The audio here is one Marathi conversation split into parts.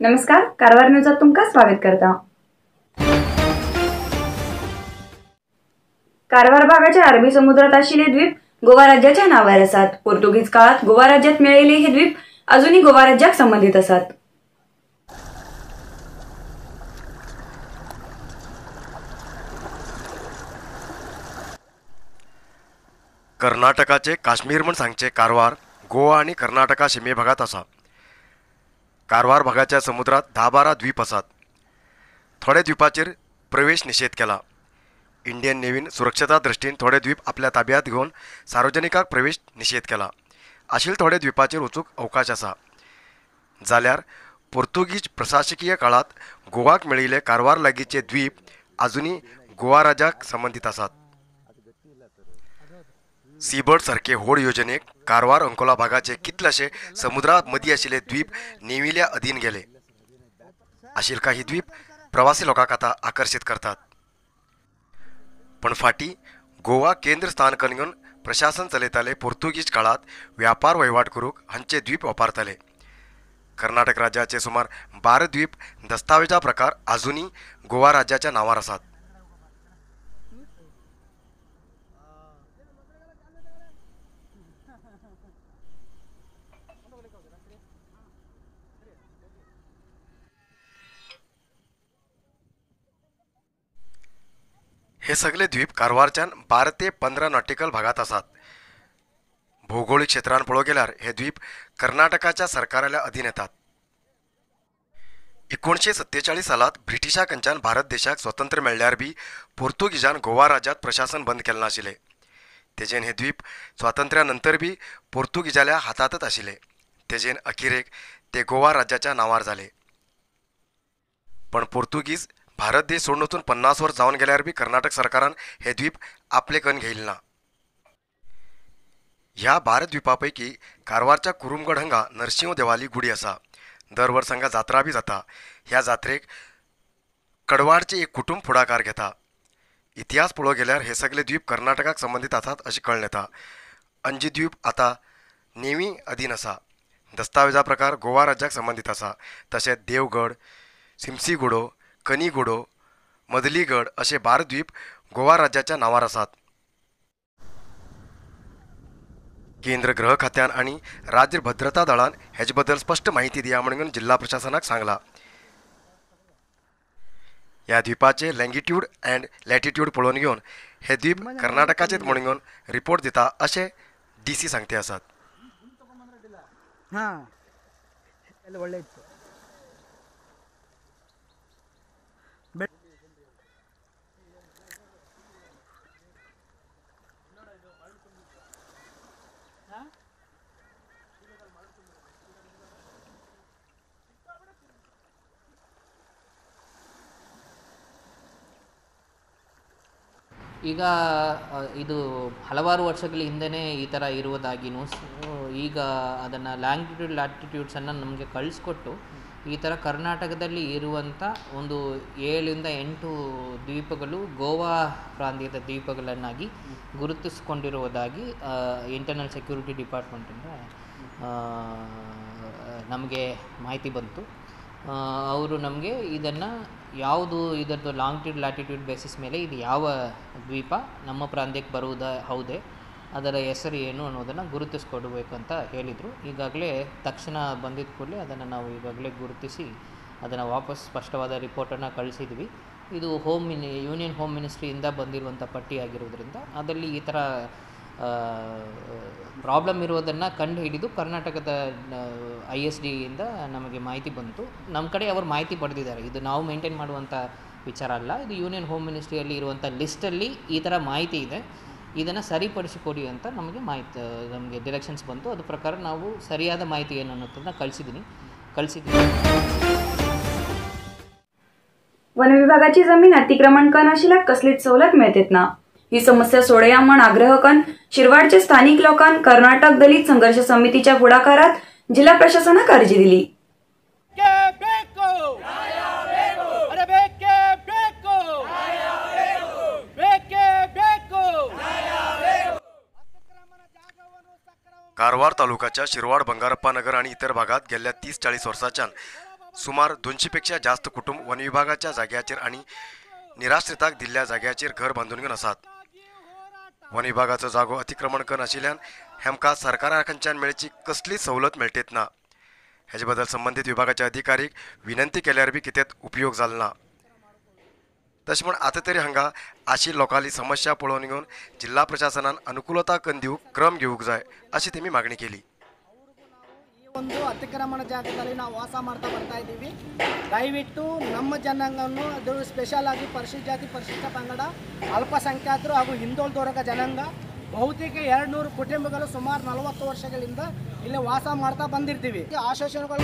नमस्कार, कारवार न्यूजात तुमका स्वागत करता। कारवार भागाच्या अरबी समुद्रात असलेले द्वीप गोवा राज्याच्या नावार असतात। पोर्तुगीज काळात गोवा राज्यात मिळालेले हे द्वीप अजूनही गोवा राज्याक संबंधित असतात। कर्नाटकाचे काश्मीर म्हण सांगचे कारवार गोवा आणि कर्नाटका शिमे भागात असा। कारवार भागाच्या समुद्रात 10-12 द्वीप असतात। थोडे द्वीपाचेर प्रवेश निषेध केला। इंडियन नेव्हीन सुरक्षता दृष्टीन थोडे द्वीप आपल्या ताब्यात घेऊन सार्वजनिकाक प्रवेश निषेध केला। आशिल थोडे द्वीपाचेर वचूक अवकाश असा। जाल्यार पोर्तुगीज प्रशासकीय काळात गोवाक मेळिल्ले कारवार लागींचे द्वीप अजूनही गोवा राज्याक संबंधित असतात। सीबर्ड सारखे होड योजनेक कारवार अंकोला भागाचे कितलेशे समुद्रा मदी आशिल्ले द्वीप नेव्हिल्या अधीन गेले। आशिल काही द्वीप प्रवासी लोकांक आता आकर्षित करतात। पण फाटी गोवा केंद्र स्थानकान घेवन प्रशासन चलयताले पोर्तुगीज काळात व्यापार वहिवाट करूक हांचे द्वीप वापरताले। कर्नाटक राज्याचे सुमार 12 द्वीप दस्तावेजा प्रकार अजूनही गोवा राज्याच्या नावार आसात। हे सगळे द्वीप कारवारच्यान 12 ते 15 नॉटिकल भागात असतात। भौगोलिक क्षेत्रान पळोवंक गेल्यार हे द्वीप कर्नाटकाच्या सरकाराल्या अधीन येतात। 1947 सालात ब्रिटिशा कडच्यान भारत देशाक स्वतंत्र मेळ्ळ्यार बी पोर्तुगीजान गोवा राज्यात प्रशासन बंद केले नाशिल्ले। तेजेन हे द्वीप स्वातंत्र्यानंतर बी पोर्तुगीजाल्या हातातच आशिल्ले। तेजेन अखेरेक ते गोवा राज्याच्या नावार जाले। पण पोर्तुगीज भारत देश सोडून वचून 50 वर्ष जावन गेल्यार बी कर्नाटक सरकारान हे द्वीप आपले कन घेयले ना। ह्या 12 द्वीपापैकी कारवारच्या कुरुमगड हांगा नरसिंह देवाली गुडी असा। दर वर्स हांगा जात्रा बी जाता। ह्या जात्रेक कडवाडचे एक कुटुंब फुडाकार घेता। इतिहास पळोवंक गेल्यार हे सगळे द्वीप कर्नाटकाक संबंधित आसात अशें कळून येता। अंजी द्वीप आता नेव्ही अधीन असा। दस्तावेजा प्रकार गोवा राज्याक संबंधित असा। तशेंच देवगड, सिमसीगुडो, कनिगुडो, मदलीगड असे 12 द्वीप गोवा राज्याच्या नावार आसात। केंद्र गृह खात्यान आणि राज्य भद्रता दळान हेचे बद्दल स्पष्ट माहिती दिया म्हणून जिल्हा प्रशासनाक सांगला। या द्वीपाचे लँगिट्यूड अँड लॅटिट्यूड पळोवन घेवन हे द्वीप कर्नाटकाचेच म्हणून घेवन रिपोर्ट दिता असे DC सांगते आसात। ಈಗ ಇದು ಹಲವಾರು ವರ್ಷಗಳ ಹಿಂದೆಯೇ ಈ ಥರ ಇರುವುದಾಗಿನೂ ಈಗ ಅದನ್ನು ಲ್ಯಾಂಗಿಟ್ಯೂಡ್ ಲ್ಯಾಟಿಟ್ಯೂಡ್ಸನ್ನು ನಮಗೆ ಕಳಿಸ್ಕೊಟ್ಟು ಈ ಥರ ಕರ್ನಾಟಕದಲ್ಲಿ ಇರುವಂಥ ಒಂದು 7 ರಿಂದ 8 ದ್ವೀಪಗಳು ಗೋವಾ ಪ್ರಾಂತ್ಯದ ದ್ವೀಪಗಳನ್ನಾಗಿ ಗುರುತಿಸಿಕೊಂಡಿರುವುದಾಗಿ ಇಂಟರ್ನಲ್ ಸೆಕ್ಯೂರಿಟಿ ಡಿಪಾರ್ಟ್ಮೆಂಟಿಂದ ನಮಗೆ ಮಾಹಿತಿ ಬಂತು। ಅವರು ನಮಗೆ ಇದನ್ನು ಯಾವುದು ಇದರದ್ದು ಲಾಂಗಿಟ್ಯೂಡ್ ಲ್ಯಾಟಿಟ್ಯೂಡ್ ಬೇಸಿಸ್ ಮೇಲೆ ಇದು ಯಾವ ದ್ವೀಪ ನಮ್ಮ ಪ್ರಾಂತ್ಯಕ್ಕೆ ಹೌದೇ ಅದರ ಹೆಸರು ಏನು ಅನ್ನೋದನ್ನು ಗುರುತಿಸ್ಕೊಡ್ಬೇಕು ಅಂತ ಹೇಳಿದರು। ಈಗಾಗಲೇ ತಕ್ಷಣ ಬಂದಿದ್ದ ಕೂಡಲೇ ಅದನ್ನು ನಾವು ಈಗಾಗಲೇ ಗುರುತಿಸಿ ಅದನ್ನು ವಾಪಸ್ ಸ್ಪಷ್ಟವಾದ ರಿಪೋರ್ಟನ್ನು ಕಳಿಸಿದ್ವಿ। ಇದು ಯೂನಿಯನ್ ಹೋಮ್ ಮಿನಿಸ್ಟ್ರಿಯಿಂದ ಬಂದಿರುವಂಥ ಪಟ್ಟಿ ಆಗಿರೋದ್ರಿಂದ ಅದರಲ್ಲಿ ಈ ಥರ ಪ್ರಾಬ್ಲಮ್ ಇರೋದನ್ನು ಕಂಡು ಹಿಡಿದು ಕರ್ನಾಟಕದ ISDಯಿಂದ ನಮಗೆ ಮಾಹಿತಿ ಬಂತು। ನಮ್ಮ ಕಡೆ ಅವರು ಮಾಹಿತಿ ಪಡೆದಿದ್ದಾರೆ। ಇದು ನಾವು ಮೇಂಟೈನ್ ಮಾಡುವಂಥ ವಿಚಾರ ಅಲ್ಲ, ಇದು ಯೂನಿಯನ್ ಹೋಮ್ ಮಿನಿಸ್ಟ್ರಿಯಲ್ಲಿ ಇರುವಂಥ ಲಿಸ್ಟಲ್ಲಿ ಈ ಥರ ಮಾಹಿತಿ ಇದೆ, ಇದನ್ನು ಸರಿಪಡಿಸಿಕೊಡಿ ಅಂತ ನಮಗೆ ಡಿರೆಕ್ಷನ್ಸ್ ಬಂತು। ಅದ್ರ ಪ್ರಕಾರ ನಾವು ಸರಿಯಾದ ಮಾಹಿತಿ ಏನು ಅನ್ನೋದನ್ನು ಕಳಿಸಿದ್ದೀನಿ। वन विभागाची जमीन अतिक्रमण कन आशिल्ल्याक कसलीच सवलत मेळत ना। ही समस्या सोडया म्हण आग्रह कन शिरवाडचे स्थानिक लोकांन कर्नाटक दलित संघर्ष समितीच्या पुढाकारात जिल्हा प्रशासनाक अर्जी दिली। कारवार तालुक्याच्या शिरवाड, बंगारप्पा नगर आणि इतर भागात गेल्या 30-40 वर्षांच्यान सुमार 200पेक्षा जास्त कुटुंब वन विभागाच्या जाग्याचेर आणि निराश्रिताक दिल्ल्या जाग्याचेर घर बांधून घेवन आसात. वन विभागाचो जागो अतिक्रमण करून आशिल्ल्यान हेमकां सरकारा कडच्यान मेळची कसलीच सवलत मेळटेत ना. हेजे बद्दल संबंधीत विभागाच्या अधिकारीक विनंती केल्यार बी कितेंच उपयोग जालो ना. तशें म्हण आतां तरी हांगा आशिल्ल्या लोकांली समस्या पळोवन घेवन जिल्हा प्रशासनान अनुकूलता करून दिवंक क्रम घेवंक जाय अशी तेमी मागणी केली. ಒಂದು ಅತಿಕ್ರಮಣ ಜಾಗದಲ್ಲಿ ನಾವು ವಾಸ ಮಾಡ್ತಾ ಬರ್ತಾ ಇದ್ದೀವಿ. ದಯವಿಟ್ಟು ನಮ್ಮ ಜನಾಂಗವನ್ನು ಅದು ಸ್ಪೆಷಲ್ ಆಗಿ ಪರಿಶಿಷ್ಟ ಜಾತಿ ಪರಿಶಿಷ್ಟ ಪಂಗಡ ಅಲ್ಪಸಂಖ್ಯಾತರು ಹಾಗೂ ಹಿಂದುಳಿದ ವರ್ಗ ಜನಾಂಗ ಬಹುತೇಕ 200 ಕುಟುಂಬಗಳು ಸುಮಾರು 40 ವರ್ಷಗಳಿಂದ ಇಲ್ಲಿ ವಾಸ ಮಾಡ್ತಾ ಬಂದಿರ್ತೀವಿ. ಆಶೋಷಣೆಗಳು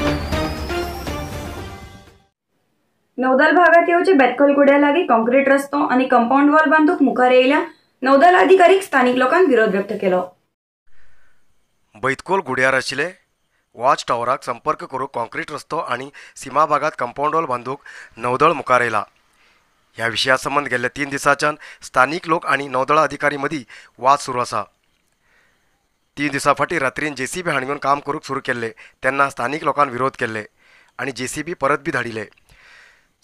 नौदल भागात येवचे बेतकलगुड्या लागीं कॉन्क्रीट रस्तो आणि कंपाऊंड वॉल बांधूक मुखार येयल्या नौदल अधिकारीक स्थानिक लोकांनी विरोध व्यक्त केलो. बैतकोल गुड्यार आशिल्ले वॉच टावराक संपर्क करूंक कॉन्क्रीट रस्तो आणि सीमा भागात कंपाऊंड वॉल बांधूक नौदळ मुखार येयला. ह्या विशया संबंद गेल्ल्या 3 दिसांच्यान स्थानिक लोक आणि नौदळ अधिकारी मदीं वाद सुरू आसा. 3 दिसां फाटीं रात्रीन JCB हाडून काम करूंक सुरू केल्ले तेन्ना स्थानिक लोकांनी विरोध केल्ले आणि JCB परत बी धाडिले.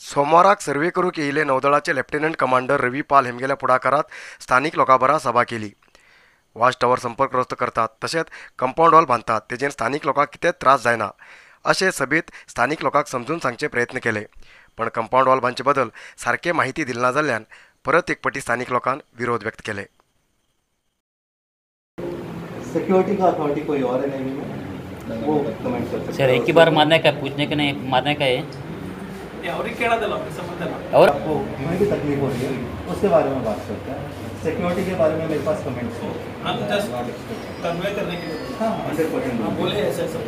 सोमाराक सर्वे करूंक येयले नौदळाचे लेफ्टनंट कमांडर रवी पाल हेमगेल्या पुढाकारांत स्थानिक लोकां बरा सभा केली. वॉच टावर संपर्क रस्तो करतात तशेंच कंपाऊंड वॉल बांधतात तेजेर स्थानिक लोकांक कितेंच त्रास जायना अशें सभेत स्थानिक लोकांक समजून सांगचे प्रयत्न केले. पण कंपाऊंड वॉल बांदचे बद्दल सारके माहिती दिली ना जाल्ल्यान परत एक पटी स्थानिक लोकांनी विरोध व्यक्त केले. सिक्योरिटी का अथॉरिटी कोई और है नहीं में वो कमेंट कर सकते हैं. सर एक ही बार मारने का पूछने के नहीं मारने का है और आपको कहीं भी तकलीफ हो रही है उसके बारे में बात करते हैं. सिक्योरिटी के बारे में मेरे पास कमेंट्स हैं. हम जस्ट कन्वे करने के लिए हाँ 100% हम बोले ऐसे सब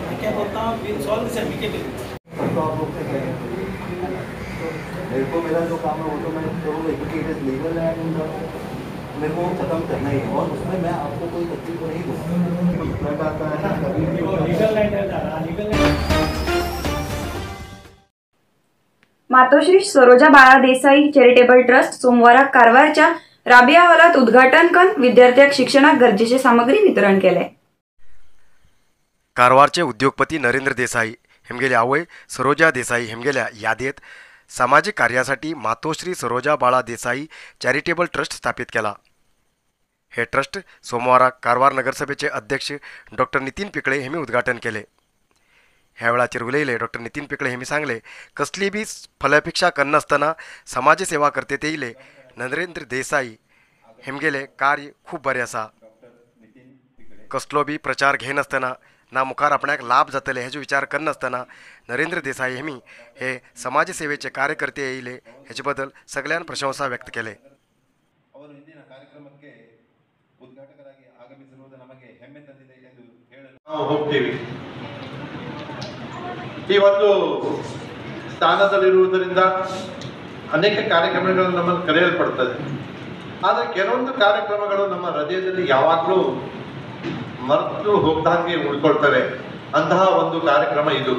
मैं क्या बोलता हूँ विल सॉल्व दिस एमिकेबली. तो आप लोग क्या कहें मेरे को मेरा जो काम है वो तो मैं करूँगा क्योंकि इट इज़ लीगल एंड मेरे को ख़त्म करना ही है और उसमें मैं आपको कोई तकलीफ नहीं दूँगा. आता है कभी लीगल लैंड है लीगल मातोश्री सरोजा बाळा देसाई चॅरिटेबल ट्रस्ट सोमवाराक कारवारच्या राबिया हॉलात उद्घाटन करून विद्यार्थ्यांक शिक्षणाक गरजेची सामग्री वितरण केले. कारवारचे उद्योगपती नरेंद्र देसाई हेमगेल्या आवय सरोजा देसाई हेमगेल्या यादेत सामाजिक कार्यासाठी मातोश्री सरोजा बाळा देसाई चॅरिटेबल ट्रस्ट स्थापित केला. हे ट्रस्ट सोमवाराक कारवार नगरसभेचे अध्यक्ष डॉक्टर नितीन पिकळे हेमी उद्घाटन केले. ह्या वेळाचेर उलयले डॉक्टर नितीन पिकळे हेमी सांगले कसली बी फलापेक्षा करनासतना समाज सेवा करते येयले नरेंद्र देसाई हेमगेले कार्य खूब बरें आसा. कसलो बी प्रचार घेनासतना ना मुखार आपणाक लाभ जातले हेजो विचार करनासतना नरेंद्र देसाई हेमी हे समाज सेवेचे कार्यकर्ते येयले हेजे बद्दल सगळ्यान प्रशंसा व्यक्त केले. ಅವರು ಇಂದಿನ ಕಾರ್ಯಕ್ರಮಕ್ಕೆ ಉದ್ಘಾಟಕರಾಗಿ ಆಗಮಿಸಿರುವುದು ನಮಗೆ ಹೆಮ್ಮೆ ತಂದಿದೆ ಎಂದು ಹೇಳಲು ನಾವು ಹೋಗ್ತೀವಿ. ಈ ಒಂದು ಸ್ಥಾನದಲ್ಲಿರುವುದರಿಂದ ಅನೇಕ ಕಾರ್ಯಕ್ರಮಗಳು ನಮ್ಮನ್ನು ಕರೆಯಲ್ಪಡ್ತದೆ. ಆದರೆ ಕೆಲವೊಂದು ಕಾರ್ಯಕ್ರಮಗಳು ನಮ್ಮ ಹೃದಯದಲ್ಲಿ ಯಾವಾಗಲೂ ಮರೆತು ಹೋಗ್ದಂಗೆ ಉಳ್ಕೊಳ್ತವೆ. ಅಂತಹ ಒಂದು ಕಾರ್ಯಕ್ರಮ ಇದು.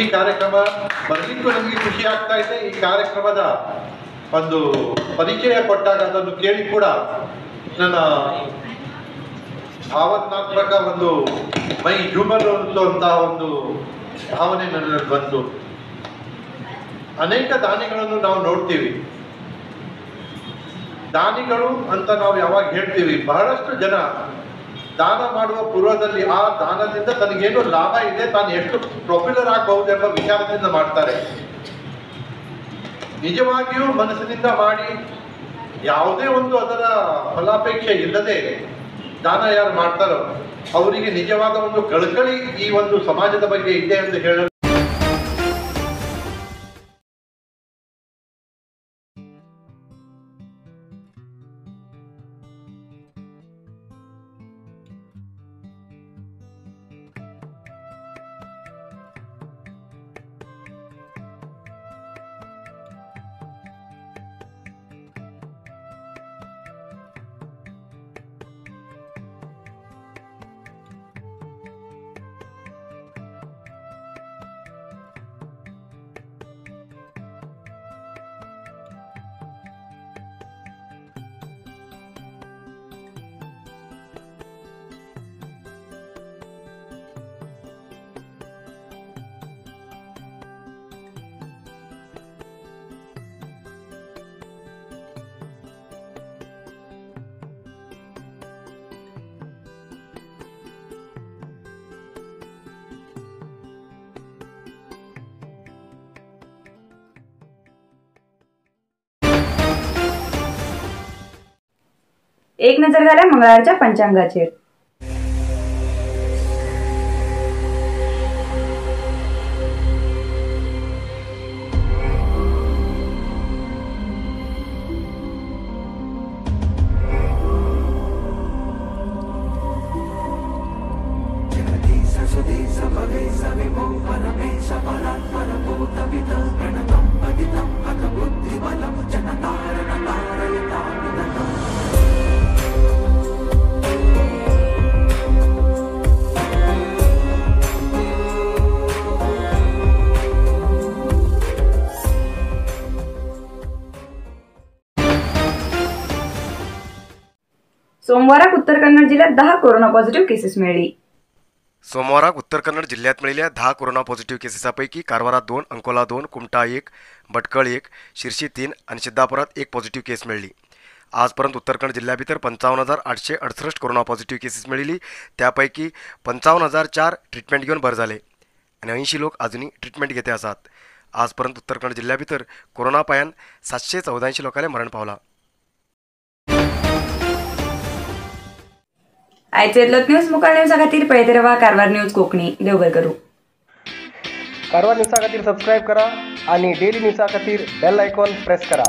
ಈ ಕಾರ್ಯಕ್ರಮ ಬರಲಿಕ್ಕೂ ನಮಗೆ ಖುಷಿ ಆಗ್ತಾ ಇದೆ. ಈ ಕಾರ್ಯಕ್ರಮದ ಒಂದು ಪರಿಚಯ ಕೊಟ್ಟಾಗ ಅದನ್ನು ಕೇಳಿ ಕೂಡ ನನ್ನ ಭಾವನಾತ್ಮಕ ಒಂದು ಮೈ ಜುಮರು ಅನ್ನುವಂತಹ ಒಂದು ಭಾವನೆ ನನ್ನಲ್ಲಿ ಬಂತು. ಅನೇಕ ದಾನಿಗಳನ್ನು ನಾವು ನೋಡ್ತೀವಿ. ದಾನಿಗಳು ಅಂತ ನಾವು ಯಾವಾಗ ಹೇಳ್ತೀವಿ ಬಹಳಷ್ಟು ಜನ ದಾನ ಮಾಡುವ ಪೂರ್ವದಲ್ಲಿ ಆ ದಾನದಿಂದ ತನಗೇನು ಲಾಭ ಇದೆ ತಾನು ಎಷ್ಟು ಪಾಪ್ಯುಲರ್ ಆಗಬಹುದೆಂಬ ವಿಚಾರದಿಂದ ಮಾಡ್ತಾರೆ. ನಿಜವಾಗಿಯೂ ಮನಸ್ಸಿನಿಂದ ಮಾಡಿ ಯಾವುದೇ ಒಂದು ಅದರ ಫಲಾಪೇಕ್ಷೆ ಇಲ್ಲದೆ ದಾನ ಯಾರು ಮಾಡ್ತಾರೋ ಅವರಿಗೆ ನಿಜವಾದ ಒಂದು ಕಳಕಳಿ ಈ ಒಂದು ಸಮಾಜದ ಬಗ್ಗೆ ಇದೆ ಎಂದು ಹೇಳಲು एक नजर घाल्या मंगळवारच्या पंचांगाचेर. सोमवाराक उत्तर कन्नड जिल्ह्यात 10 कोरोना पॉझिटिव्ह केसेस मिळाली. सोमवाराक उत्तर कन्नड जिल्ह्यात मिळालेल्या 10 कोरोना पॉझिटिव्ह केसेसपैकी कारवारात 2, अंकोला 2, कुमटा 1, भटकळ 1, शिर्शी 3 आणि सिद्धापुरात 1 पॉझिटिव्ह केस मिळाली. आजपर्यंत उत्तर कन्नड जिल्ह्याभितर 55,868 कोरोना पॉझिटिव्ह केसेस मिळाली. त्यापैकी 55,004 ट्रीटमेंट घेऊन बरे झाले आणि 80 लोक अजूनही ट्रीटमेंट घेते आसात. आजपर्यंत उत्तर कन्नड जिल्ह्याभितर कोरोना पायान 784 लोकांना मरण पावला. आयचे येतलोत न्यूज मुखार न्यूजा खातीर पळयत रावा कारवार न्यूज कोंकणी. देव बरें करूं. कारवार न्यूजा खातीर सबस्क्राईब करा आणि डेली न्यूजा खातीर बेल आयकॉन प्रेस करा.